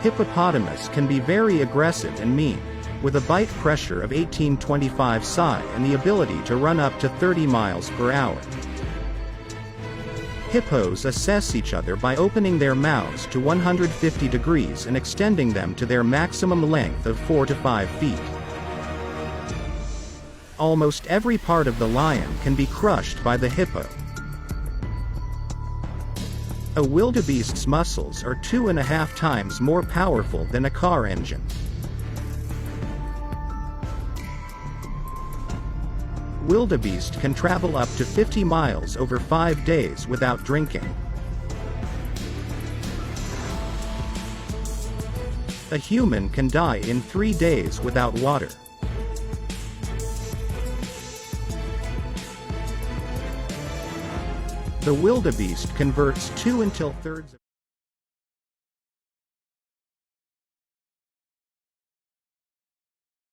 Hippopotamus can be very aggressive and mean, with a bite pressure of 1825 psi and the ability to run up to 30 miles per hour. Hippos assess each other by opening their mouths to 150 degrees and extending them to their maximum length of 4 to 5 feet. Almost every part of the lion can be crushed by the hippo. A wildebeest's muscles are 2.5 times more powerful than a car engine. Wildebeest can travel up to 50 miles over 5 days without drinking. A human can die in 3 days without water. The wildebeest converts 2 until 3/3